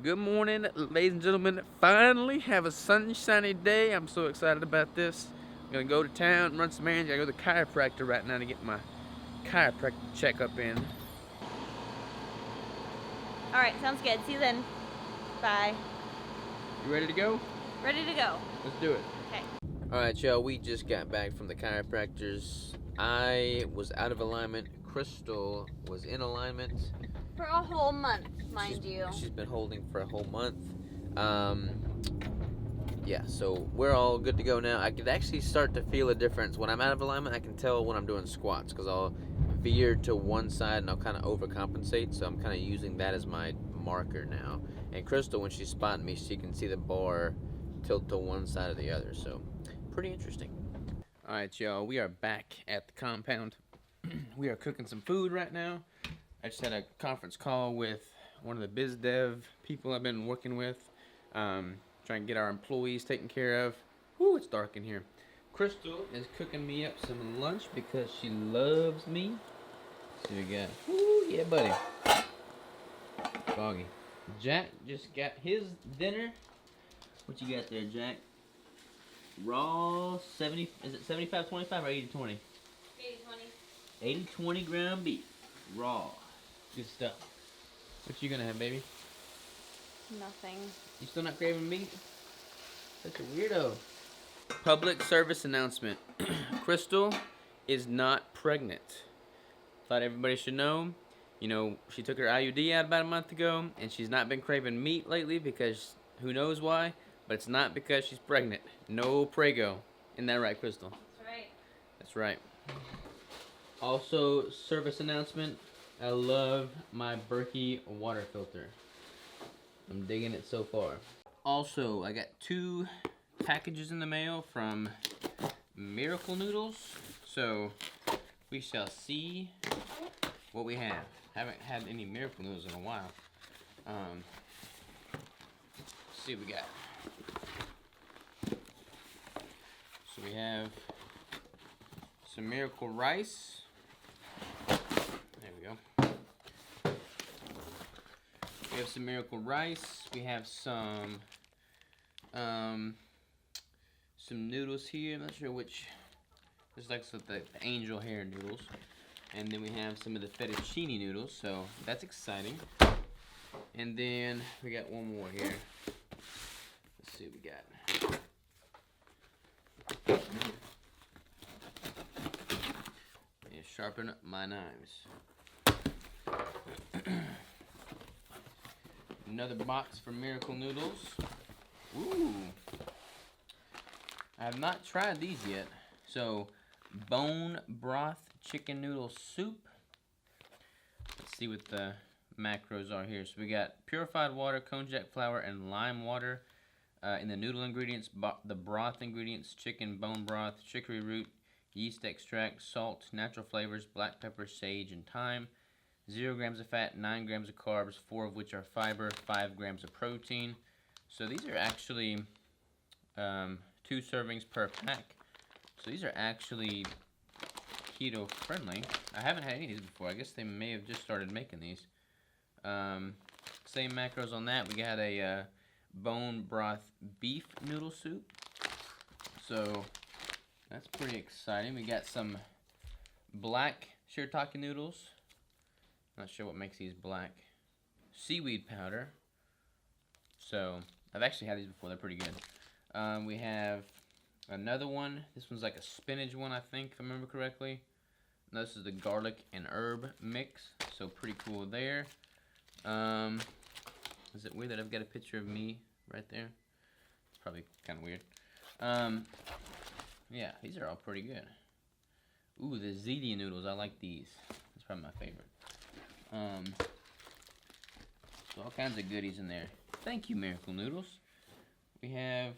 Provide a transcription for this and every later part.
Good morning, ladies and gentlemen. Finally have a sunshiny day. I'm so excited about this. I'm gonna go to town, run some errands. I gotta go to the chiropractor right now to get my chiropractic checkup in. All right, sounds good. See you then. Bye. You ready to go? Ready to go. Let's do it. Okay. Alright, y'all, we just got back from the chiropractors. I was out of alignment. Crystal was in alignment. For a whole month, mind you. She's been holding for a whole month. Yeah, so we're all good to go now. I could actually start to feel a difference. When I'm out of alignment, I can tell when I'm doing squats because I'll veer to one side and I'll kind of overcompensate. So I'm kind of using that as my marker now. And Crystal, when she's spotting me, she can see the bar tilt to one side or the other. So pretty interesting. All right, y'all, we are back at the compound. We are cooking some food right now. I just had a conference call with one of the biz dev people I've been working with. Trying to get our employees taken care of. Woo, it's dark in here. Crystal is cooking me up some lunch because she loves me. See what we got. Woo, yeah, buddy. Foggy. Jack just got his dinner. What you got there, Jack? Raw 70, is it 75-25 or 80-20? 80-20. 80-20 ground beef. Raw. Good stuff. What you gonna have, baby? Nothing. You still not craving meat? Such a weirdo. Public service announcement. Crystal is not pregnant. Thought everybody should know. You know, she took her IUD out about a month ago, and she's not been craving meat lately because who knows why, but it's not because she's pregnant. No Prego. Isn't that right, Crystal? That's right. That's right. Also, service announcement. I love my Berkey water filter. I'm digging it so far. Also, I got 2 packages in the mail from Miracle Noodles. So, we shall see what we have. Haven't had any Miracle Noodles in a while. Let's see what we got. So we have some Miracle Rice. There we go. We have some Miracle Rice. We have some noodles here. I'm not sure which. There's like the angel hair noodles. And then we have some of the fettuccine noodles. So that's exciting. And then we got one more here. Let's see what we got. Yeah, sharpen my knives. Another box for Miracle Noodles. Ooh. I have not tried these yet. So, bone broth chicken noodle soup. Let's see what the macros are here. So we got purified water, konjac flour, and lime water. In the noodle ingredients, the broth ingredients, chicken bone broth, chicory root, yeast extract, salt, natural flavors, black pepper, sage, and thyme. 0 grams of fat, 9 grams of carbs, 4 of which are fiber, 5 grams of protein. So these are actually 2 servings per pack. So these are actually keto friendly. I haven't had any of these before. I guess they may have just started making these. Same macros on that. We got a bone broth beef noodle soup. So that's pretty exciting. We got some black shiitake noodles. Not sure what makes these black. Seaweed powder. So I've actually had these before. They're pretty good. We have another one. This one's like a spinach one, I think, if I remember correctly. And this is the garlic and herb mix. So pretty cool there. Is it weird that I've got a picture of me right there? It's probably kind of weird. Yeah, these are all pretty good. Ooh, the ziti noodles. I like these. That's probably my favorite. So all kinds of goodies in there. Thank you, Miracle Noodles. We have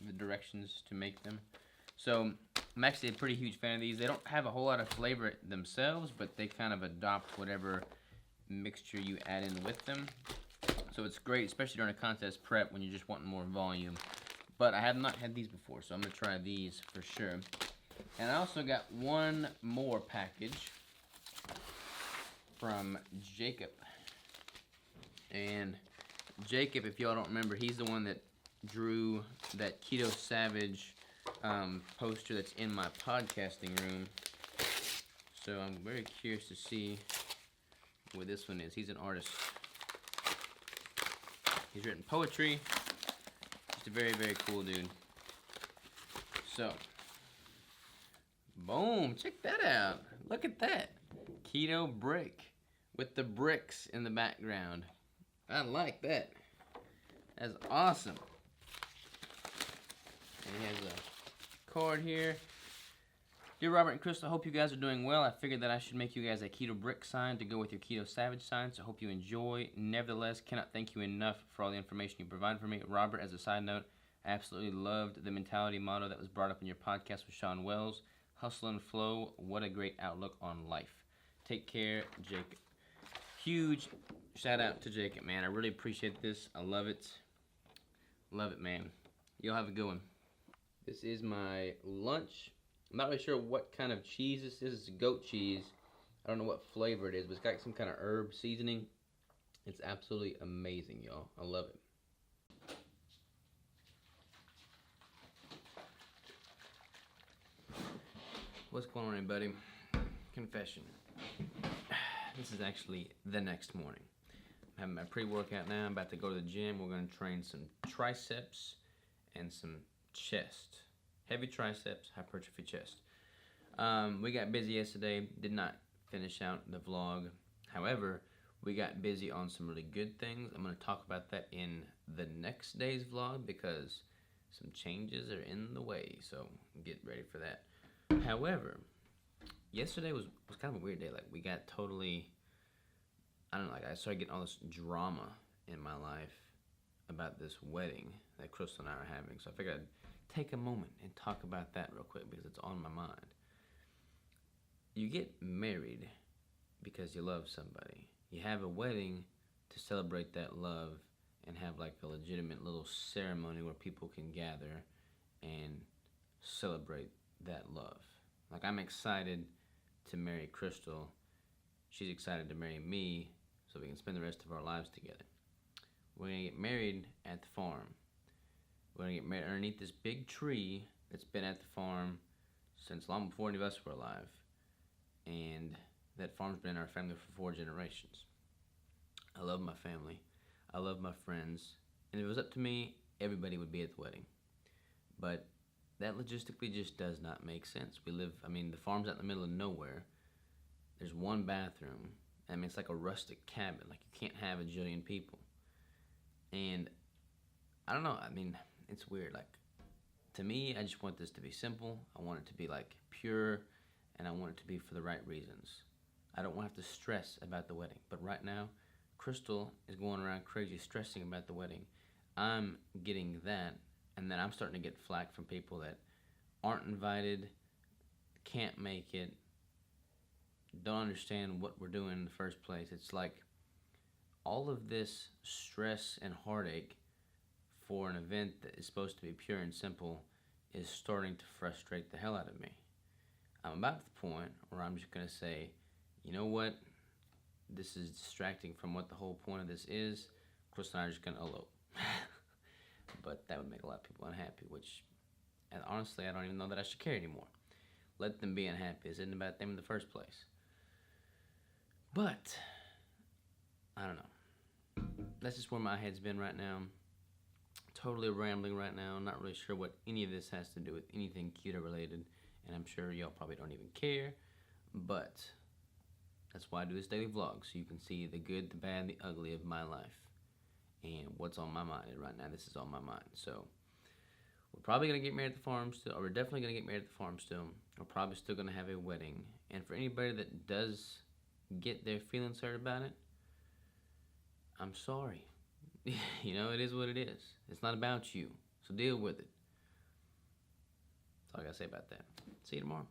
the directions to make them. So I'm actually a pretty huge fan of these. They don't have a whole lot of flavor themselves, but they kind of adopt whatever mixture you add in with them. So it's great, especially during a contest prep when you're just wanting more volume. But I have not had these before, so I'm going to try these for sure. And I also got one more package from Jacob. And Jacob, if y'all don't remember, he's the one that drew that Keto Savage poster that's in my podcasting room. So I'm very curious to see what this one is. He's an artist. He's written poetry. Just a very, very cool dude. So, boom, check that out. Look at that. Keto brick with the bricks in the background. I like that. That's awesome. And he has a card here. Dear Robert and Crystal, I hope you guys are doing well. I figured that I should make you guys a Keto Brick sign to go with your Keto Savage sign, so I hope you enjoy. Nevertheless, cannot thank you enough for all the information you provide for me. Robert, as a side note, I absolutely loved the mentality motto that was brought up in your podcast with Sean Wells. Hustle and flow, what a great outlook on life. Take care, Jacob. Huge shout out to Jacob, man. I really appreciate this. I love it. Love it, man. Y'all have a good one. This is my lunch. I'm not really sure what kind of cheese this is. It's goat cheese. I don't know what flavor it is, but it's got some kind of herb seasoning. It's absolutely amazing, y'all. I love it. What's going on, everybody? Confession. This is actually the next morning. I'm having my pre-workout now. I'm about to go to the gym. We're going to train some triceps and some chest. Heavy triceps, hypertrophy chest. We got busy yesterday. Did not finish out the vlog. However, we got busy on some really good things. I'm going to talk about that in the next day's vlog because some changes are in the way. So get ready for that. However, yesterday was kind of a weird day. Like, we got totally, I don't know, like I started getting all this drama in my life about this wedding that Crystal and I are having. So I figured I'd take a moment and talk about that real quick because it's on my mind. You get married because you love somebody. You have a wedding to celebrate that love and have like a legitimate little ceremony where people can gather and celebrate that love. Like, I'm excited to marry Crystal. She's excited to marry me so we can spend the rest of our lives together. We're going to get married at the farm. We're going to get married underneath this big tree that's been at the farm since long before any of us were alive. And that farm's been in our family for 4 generations. I love my family. I love my friends. And if it was up to me, everybody would be at the wedding. But that logistically just does not make sense. The farm's out in the middle of nowhere. There's one bathroom. I mean, it's like a rustic cabin. Like, you can't have a jillion people. And I don't know. I mean, it's weird. Like, to me, I just want this to be simple. I want it to be, like, pure. And I want it to be for the right reasons. I don't want to have to stress about the wedding. But right now, Crystal is going around crazy stressing about the wedding. I'm getting that. And then I'm starting to get flack from people that aren't invited, can't make it, don't understand what we're doing in the first place. It's like all of this stress and heartache for an event that is supposed to be pure and simple is starting to frustrate the hell out of me. I'm about to the point where I'm just going to say, you know what? This is distracting from what the whole point of this is. Chris and I are just going to elope. But that would make a lot of people unhappy, which, and honestly, I don't even know that I should care anymore. Let them be unhappy. It isn't about them in the first place. But, I don't know. That's just where my head's been right now. Totally rambling right now. Not really sure what any of this has to do with anything keto related. And I'm sure y'all probably don't even care. But, that's why I do this daily vlog. So you can see the good, the bad, the ugly of my life. And what's on my mind right now. This is on my mind. So, we're probably going to get married at the farm still. Or we're definitely going to get married at the farm still. We're probably still going to have a wedding. And for anybody that does get their feelings hurt about it, I'm sorry. You know, it is what it is. It's not about you. So deal with it. That's all I got to say about that. See you tomorrow.